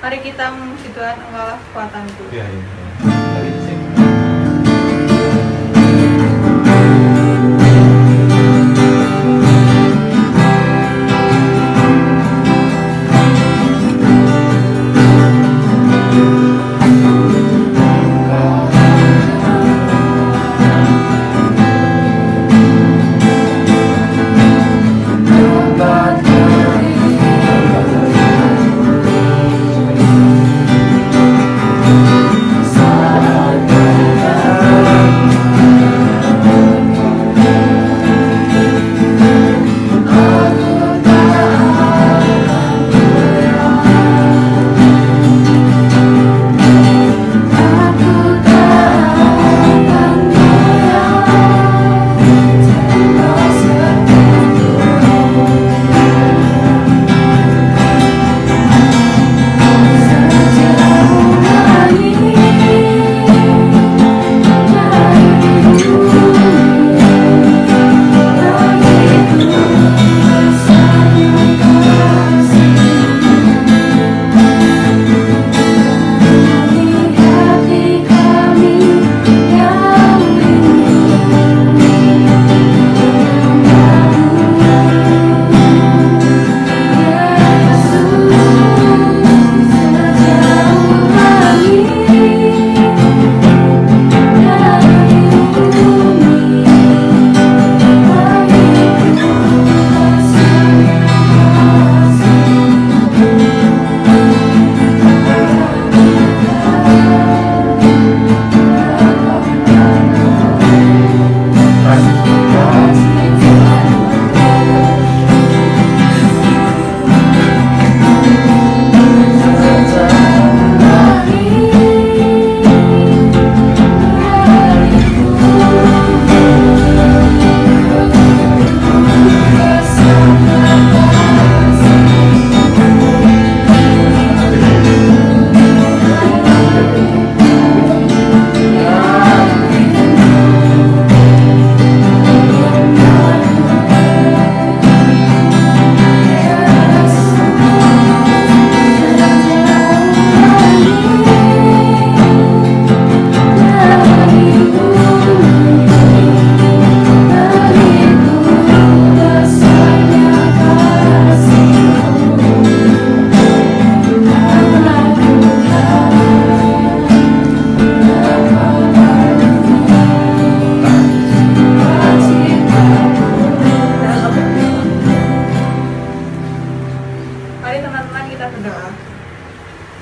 Mari kita memuji Tuhan, Engkaulah kekuatanku. Iya, iya. Mari sing.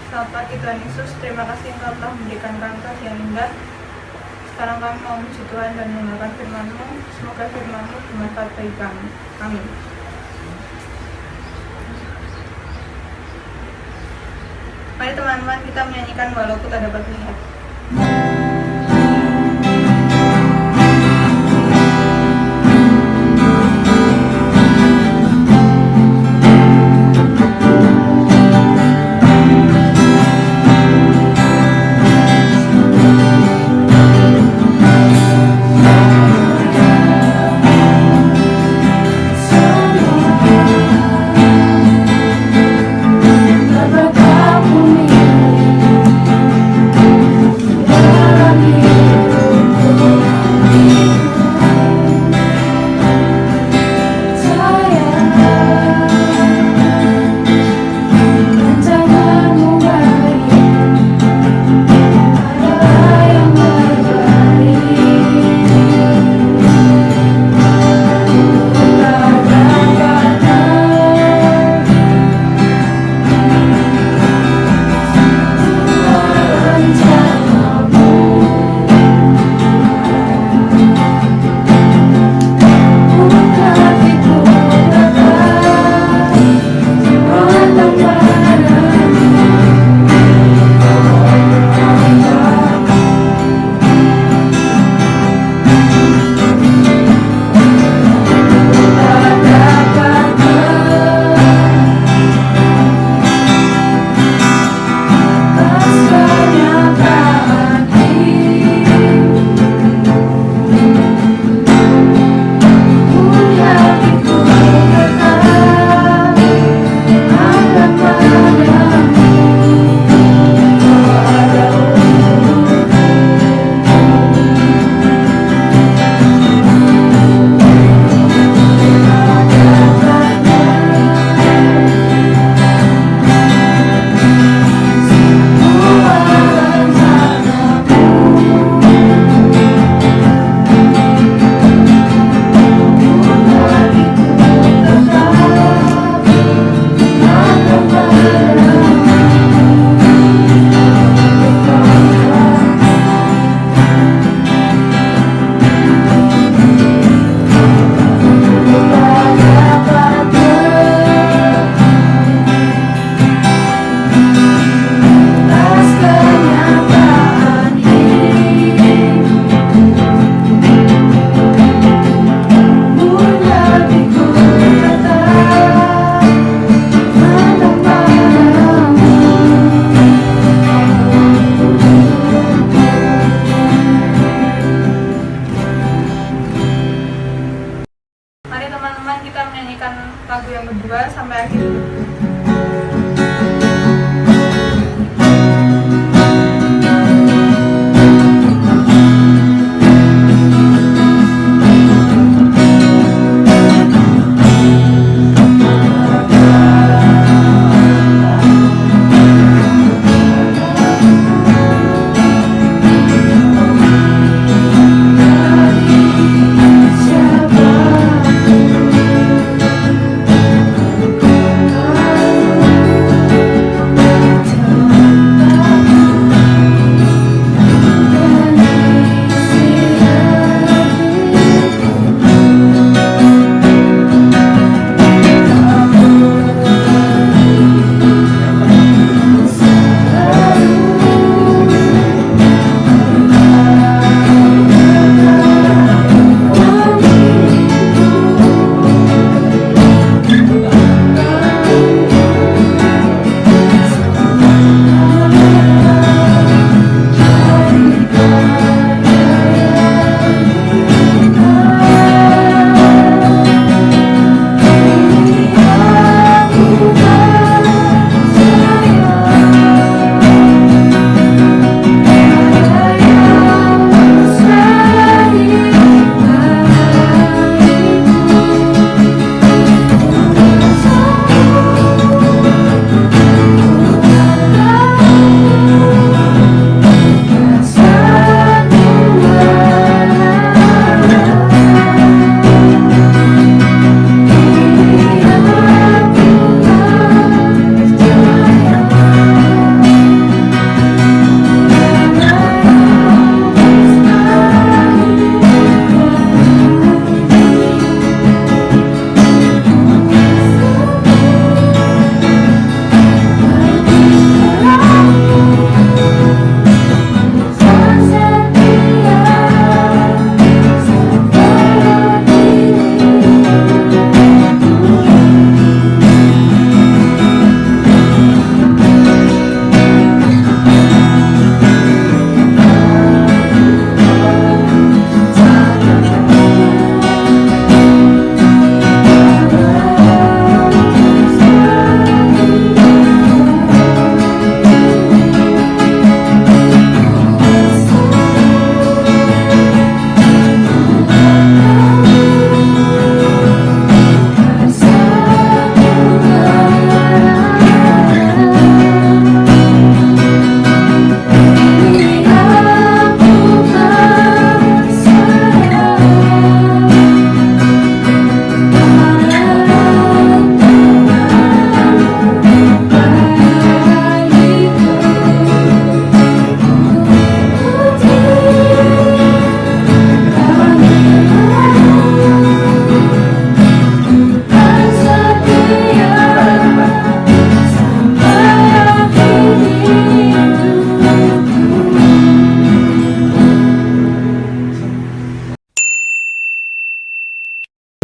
Selamat pagi Tuhan Yesus, terima kasih Engkau telah memberikan kami kasih yang indah. Sekarang kami mau memuji Tuhan dan mendengarkan firman-Mu. Semoga firman-Mu bermanfaat bagi kami. Amin. Mari teman-teman kita menyanyikan walau ku tak dapat melihat. Dapatkah ku melihat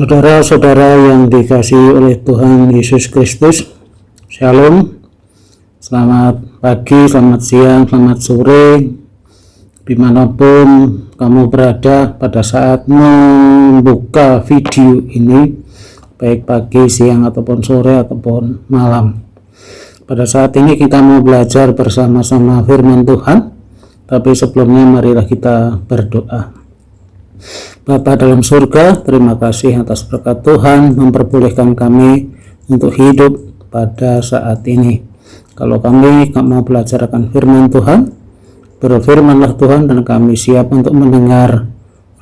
Saudara-saudara yang dikasihi oleh Tuhan Yesus Kristus, Shalom. Selamat pagi, selamat siang, selamat sore, dimanapun kamu berada pada saat membuka video ini, baik pagi, siang, ataupun sore, ataupun malam. Pada saat ini kita mau belajar bersama-sama firman Tuhan, tapi sebelumnya marilah kita berdoa. Bapa dalam surga, terima kasih atas berkat Tuhan memperbolehkan kami untuk hidup pada saat ini. Kalau kami mau belajar akan firman Tuhan, berfirmanlah Tuhan, dan kami siap untuk mendengar.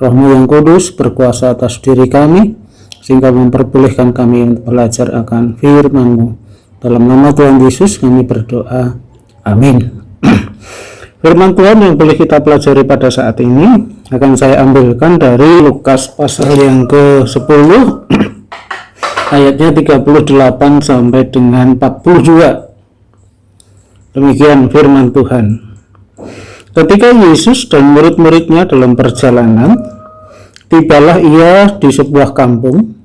Roh-Mu yang kudus berkuasa atas diri kami, sehingga memperbolehkan kami untuk belajar akan firman-Mu. Dalam nama Tuhan Yesus kami berdoa, amin. Firman Tuhan yang boleh kita pelajari pada saat ini akan saya ambilkan dari Lukas pasal yang ke-10 ayatnya 38 sampai dengan 42. Demikian firman Tuhan. Ketika Yesus dan murid-muridnya dalam perjalanan, tibalah ia di sebuah kampung.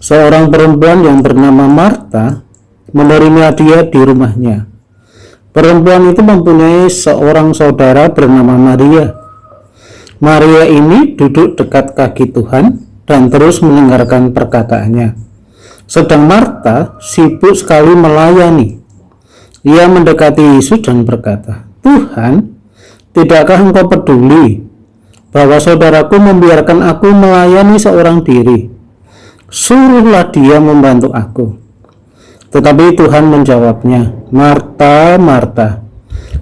Seorang perempuan yang bernama Marta menerima dia di rumahnya. Perempuan itu mempunyai seorang saudara bernama Maria. Maria ini duduk dekat kaki Tuhan dan terus mendengarkan perkataannya. Sedang Marta sibuk sekali melayani. Ia mendekati Yesus dan berkata, "Tuhan, tidakkah engkau peduli bahwa saudaraku membiarkan aku melayani seorang diri? Suruhlah dia membantu aku." Tetapi Tuhan menjawabnya, "Marta, Marta,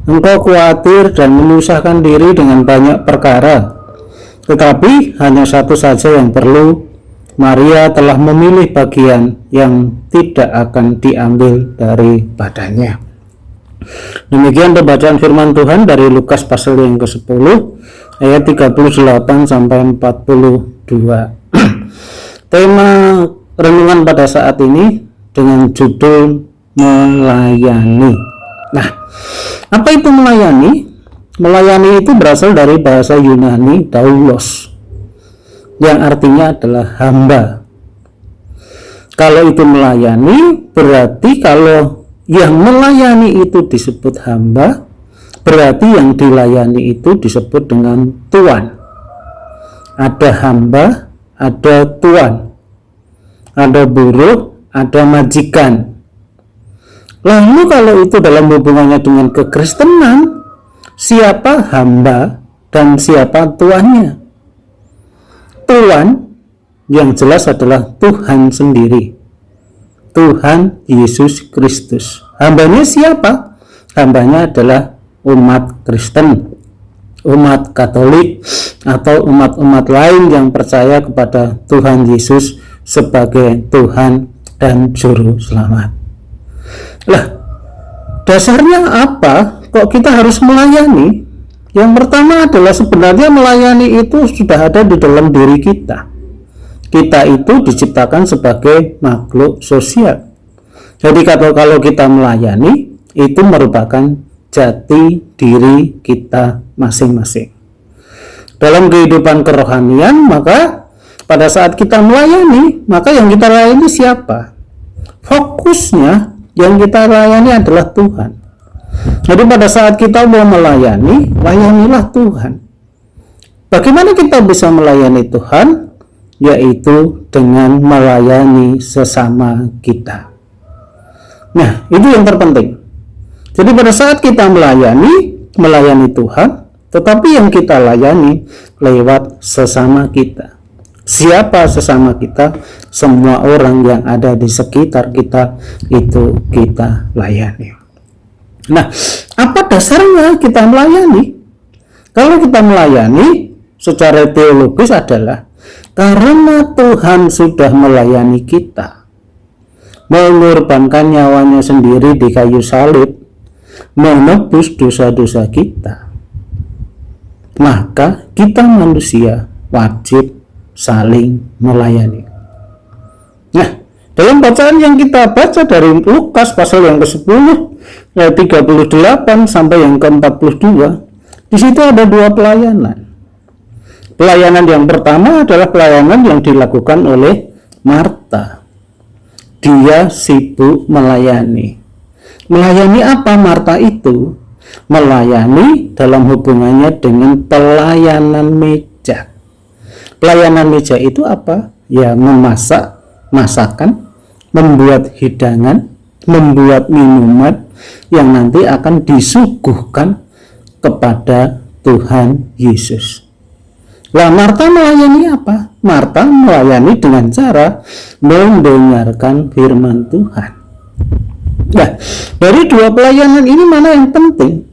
engkau khawatir dan menyusahkan diri dengan banyak perkara, tetapi hanya satu saja yang perlu. Maria telah memilih bagian yang tidak akan diambil daripadanya." Demikian pembacaan firman Tuhan dari Lukas pasal yang ke-10 ayat 38 sampai 42. Tema renungan pada saat ini dengan judul melayani. Nah, apa itu melayani? Melayani itu berasal dari bahasa Yunani doulos, yang artinya adalah hamba. Kalau itu melayani, berarti kalau yang melayani itu disebut hamba, berarti yang dilayani itu disebut dengan tuan. Ada hamba, ada tuan, ada buruh, ada majikan. Lalu kalau itu dalam hubungannya dengan kekristenan, siapa hamba dan siapa tuannya? Tuan yang jelas adalah Tuhan sendiri, Tuhan Yesus Kristus. Hambanya siapa? Hambanya adalah umat Kristen, umat Katolik, atau umat-umat lain yang percaya kepada Tuhan Yesus sebagai Tuhan dan Juru Selamat. Lah, dasarnya apa? Kok kita harus melayani? Yang pertama adalah sebenarnya melayani itu sudah ada di dalam diri kita. Kita itu diciptakan sebagai makhluk sosial. Jadi kalau kita melayani, itu merupakan jati diri kita masing-masing. Dalam kehidupan kerohanian, maka pada saat kita melayani, maka yang kita layani siapa? Fokusnya yang kita layani adalah Tuhan. Jadi pada saat kita mau melayani, layanilah Tuhan. Bagaimana kita bisa melayani Tuhan? Yaitu dengan melayani sesama kita. Nah, itu yang terpenting. Jadi pada saat kita melayani Tuhan, tetapi yang kita layani lewat sesama kita. Siapa sesama kita? Semua orang yang ada di sekitar kita itu kita layani. Nah, apa dasarnya kita melayani? Kalau kita melayani secara teologis adalah karena Tuhan sudah melayani kita, mengorbankan nyawanya sendiri di kayu salib, menebus dosa-dosa kita, maka kita manusia wajib saling melayani. Nah, dalam bacaan yang kita baca dari Lukas pasal yang ke-10 ayat 38 sampai yang ke-42, di situ ada dua pelayanan. Pelayanan yang pertama adalah pelayanan yang dilakukan oleh Marta. Dia sibuk melayani. Melayani apa Marta itu? Melayani dalam hubungannya dengan pelayanan meja. Pelayanan meja itu apa? Ya, memasak, masakan, membuat hidangan, membuat minuman yang nanti akan disuguhkan kepada Tuhan Yesus. Lah, Marta melayani apa? Marta melayani dengan cara mendengarkan firman Tuhan. Nah, dari dua pelayanan ini mana yang penting?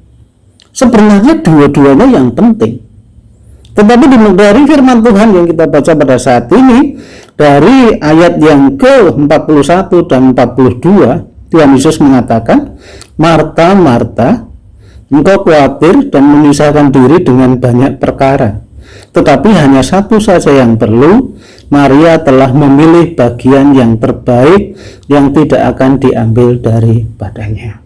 Sebenarnya dua-duanya yang penting. Tetapi dari firman Tuhan yang kita baca pada saat ini, dari ayat yang ke-41 dan 42, Tuhan Yesus mengatakan, Marta, Marta, engkau khawatir dan menyusahkan diri dengan banyak perkara. Tetapi hanya satu saja yang perlu. Maria telah memilih bagian yang terbaik yang tidak akan diambil daripadanya.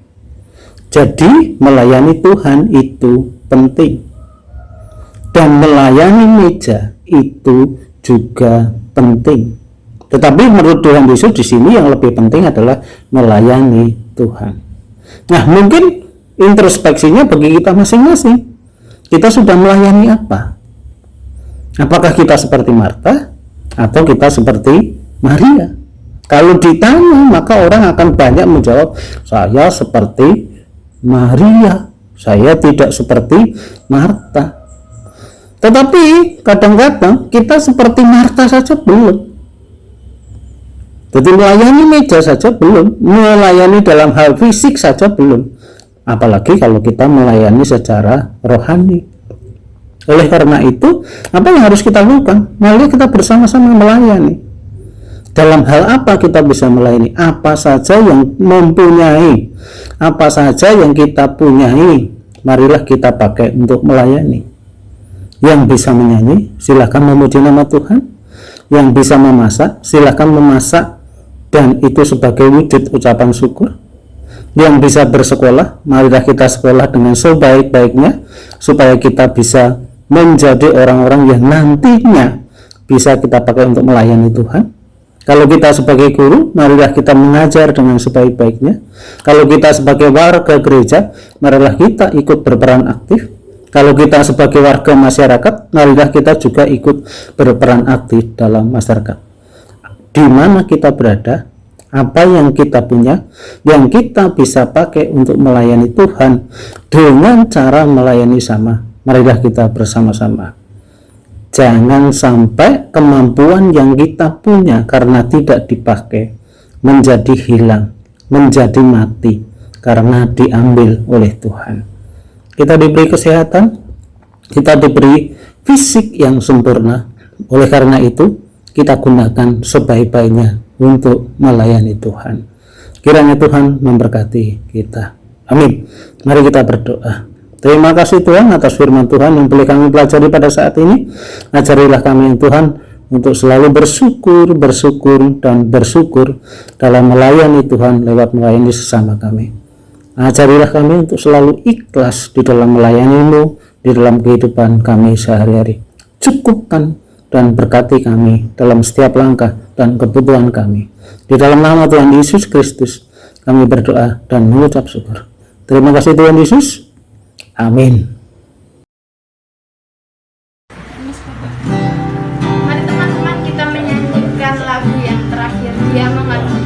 Jadi melayani Tuhan itu penting. Dan melayani meja itu juga penting. Tetapi menurut Tuhan Yesus di sini yang lebih penting adalah melayani Tuhan. Nah, mungkin introspeksinya bagi kita masing-masing. Kita sudah melayani apa? Apakah kita seperti Marta atau kita seperti Maria? Kalau ditanya, maka orang akan banyak menjawab, saya seperti Maria, saya tidak seperti Marta. Tetapi kadang-kadang kita seperti Marta saja belum. Jadi melayani meja saja belum, melayani dalam hal fisik saja belum. Apalagi kalau kita melayani secara rohani. Oleh karena itu, apa yang harus kita lakukan? Mari kita bersama-sama melayani. Dalam hal apa kita bisa melayani? Apa saja yang mempunyai, apa saja yang kita punyai, marilah kita pakai untuk melayani. Yang bisa menyanyi, silakan memuji nama Tuhan. Yang bisa memasak, silakan memasak, dan itu sebagai wujud ucapan syukur. Yang bisa bersekolah, marilah kita sekolah dengan sebaik-baiknya, supaya kita bisa menjadi orang-orang yang nantinya bisa kita pakai untuk melayani Tuhan. Kalau kita sebagai guru, marilah kita mengajar dengan sebaik-baiknya. Kalau kita sebagai warga gereja, marilah kita ikut berperan aktif. Kalau kita sebagai warga masyarakat, marilah kita juga ikut berperan aktif dalam masyarakat. Di mana kita berada, apa yang kita punya, yang kita bisa pakai untuk melayani Tuhan dengan cara melayani sama. Marilah kita bersama-sama. Jangan sampai kemampuan yang kita punya karena tidak dipakai menjadi hilang, menjadi mati karena diambil oleh Tuhan. Kita diberi kesehatan, kita diberi fisik yang sempurna. Oleh karena itu, kita gunakan sebaik-baiknya untuk melayani Tuhan. Kiranya Tuhan memberkati kita. Amin. Mari kita berdoa. Terima kasih Tuhan atas firman Tuhan yang boleh kami pelajari pada saat ini. Ajarilah kami Tuhan untuk selalu bersyukur dalam melayani Tuhan lewat melayani sesama kami. Ajarilah kami untuk selalu ikhlas di dalam melayani-Mu di dalam kehidupan kami sehari-hari. Cukupkan dan berkati kami dalam setiap langkah dan kebutuhan kami. Di dalam nama Tuhan Yesus Kristus kami berdoa dan mengucap syukur. Terima kasih Tuhan Yesus. Amin. Mari teman-teman kita menyanyikan lagu yang terakhir, Dia Mengasihi.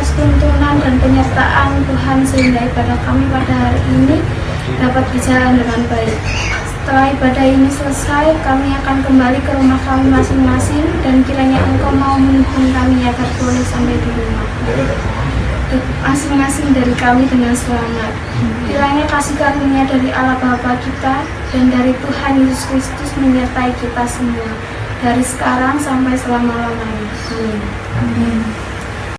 atas tuntunan dan penyertaan Tuhan sehingga ibadah kami pada hari ini dapat berjalan dengan baik. Setelah ibadah ini selesai, kami akan kembali ke rumah kami masing-masing dan kiranya Engkau mau menuntun kami agar boleh sampai di rumah masing-masing dari kami dengan selamat. Kiranya kasih karunia dari Allah Bapa kita dan dari Tuhan Yesus Kristus menyertai kita semua dari sekarang sampai selama-lamanya. Amin.